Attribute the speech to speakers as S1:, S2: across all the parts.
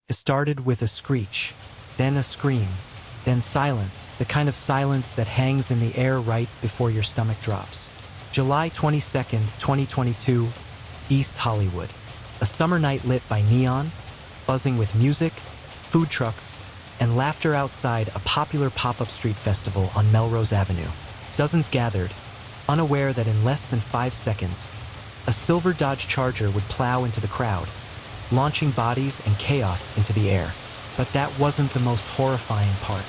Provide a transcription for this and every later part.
S1: It started with a screech, then a scream, then silence, the kind of silence that hangs in the air right before your stomach drops. July 22nd, 2022, East Hollywood. A summer night lit by neon, buzzing with music, food trucks, and laughter outside a popular pop-up street festival on Melrose Avenue. Dozens gathered, unaware that in less than 5 seconds, a silver Dodge Charger would plow into the crowd, launching bodies and chaos into the air. But that wasn't the most horrifying part,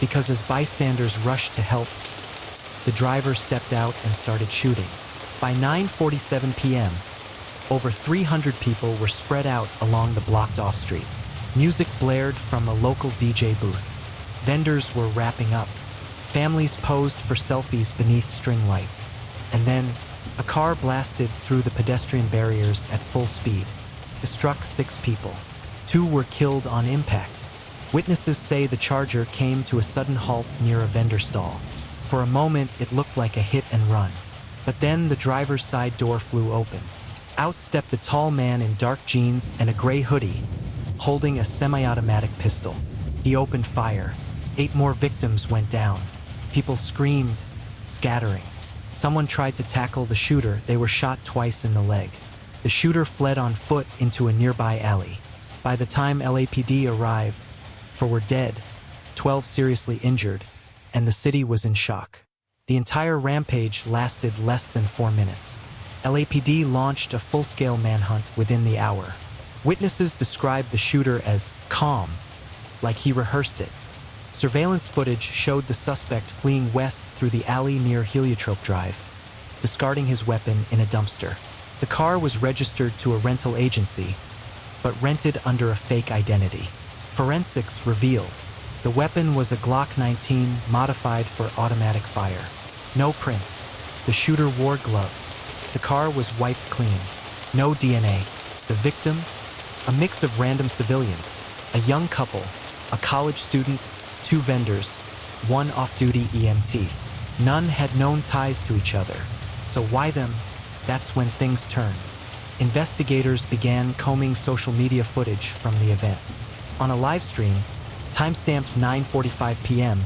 S1: because as bystanders rushed to help, the driver stepped out and started shooting. By 9:47 p.m., over 300 people were spread out along the blocked-off street. Music blared from a local DJ booth. Vendors were wrapping up. Families posed for selfies beneath string lights. And then, a car blasted through the pedestrian barriers at full speed. It struck 6 people. 2 were killed on impact. Witnesses say the Charger came to a sudden halt near a vendor stall. For a moment, it looked like a hit and run. But then the driver's side door flew open. Out stepped a tall man in dark jeans and a gray hoodie, holding a semi-automatic pistol. He opened fire. 8 more victims went down. People screamed, scattering. Someone tried to tackle the shooter. They were shot twice in the leg. The shooter fled on foot into a nearby alley. By the time LAPD arrived, 4 were dead, 12 seriously injured, and the city was in shock. The entire rampage lasted less than 4 minutes. LAPD launched a full-scale manhunt within the hour. Witnesses described the shooter as calm, like he rehearsed it. Surveillance footage showed the suspect fleeing west through the alley near Heliotrope Drive, discarding his weapon in a dumpster. The car was registered to a rental agency, but rented under a fake identity. Forensics revealed the weapon was a Glock 19 modified for automatic fire. No prints. The shooter wore gloves. The car was wiped clean. No DNA. The victims? A mix of random civilians, a young couple, a college student, 2 vendors, 1 off-duty EMT. None had known ties to each other. So why them? That's when things turned. Investigators began combing social media footage from the event. On a live stream, timestamped 9:45 p.m.,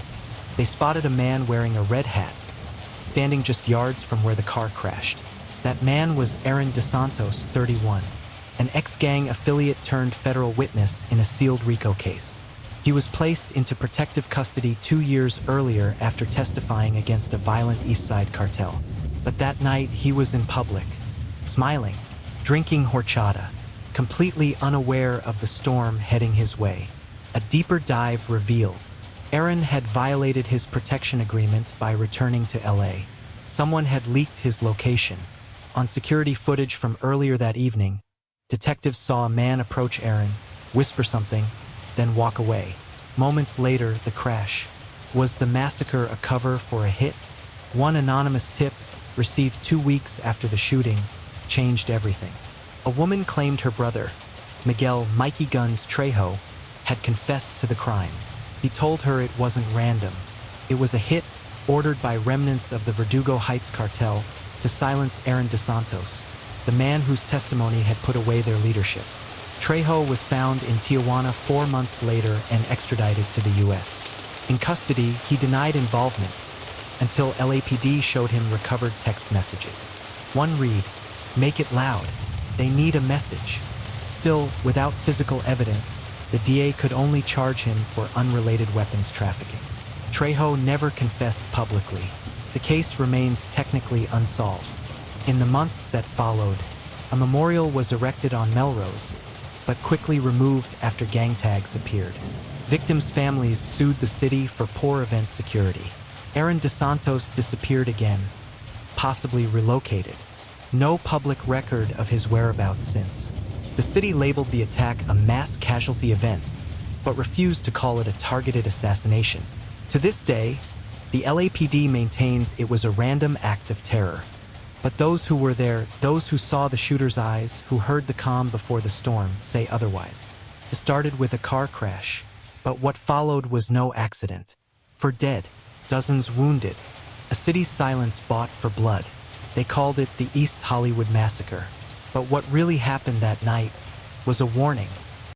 S1: they spotted a man wearing a red hat, standing just yards from where the car crashed. That man was Aaron DeSantos, 31, an ex-gang affiliate turned federal witness in a sealed RICO case. He was placed into protective custody 2 years earlier after testifying against a violent East Side cartel. But that night, he was in public, smiling, drinking horchata, completely unaware of the storm heading his way. A deeper dive revealed Aaron had violated his protection agreement by returning to LA. Someone had leaked his location. On security footage from earlier that evening, detectives saw a man approach Aaron, whisper something, then walk away. Moments later, the crash. Was the massacre a cover for a hit? One anonymous tip, received 2 weeks after the shooting, changed everything. A woman claimed her brother, Miguel "Mikey Guns" Trejo, had confessed to the crime. He told her it wasn't random. It was a hit ordered by remnants of the Verdugo Heights cartel to silence Aaron DeSantos, the man whose testimony had put away their leadership. Trejo was found in Tijuana 4 months later and extradited to the U.S. In custody, he denied involvement until LAPD showed him recovered text messages. One read, "Make it loud. They need a message." Still, without physical evidence, the DA could only charge him for unrelated weapons trafficking. Trejo never confessed publicly. The case remains technically unsolved. In the months that followed, a memorial was erected on Melrose, but quickly removed after gang tags appeared. Victims' families sued the city for poor event security. Aaron DeSantos disappeared again, possibly relocated. No public record of his whereabouts since. The city labeled the attack a mass casualty event, but refused to call it a targeted assassination. To this day, the LAPD maintains it was a random act of terror. But those who were there, those who saw the shooter's eyes, who heard the calm before the storm, say otherwise. It started with a car crash, but what followed was no accident. For dead, dozens wounded, a city's silence bought for blood. They called it the East Hollywood Massacre. But what really happened that night was a warning.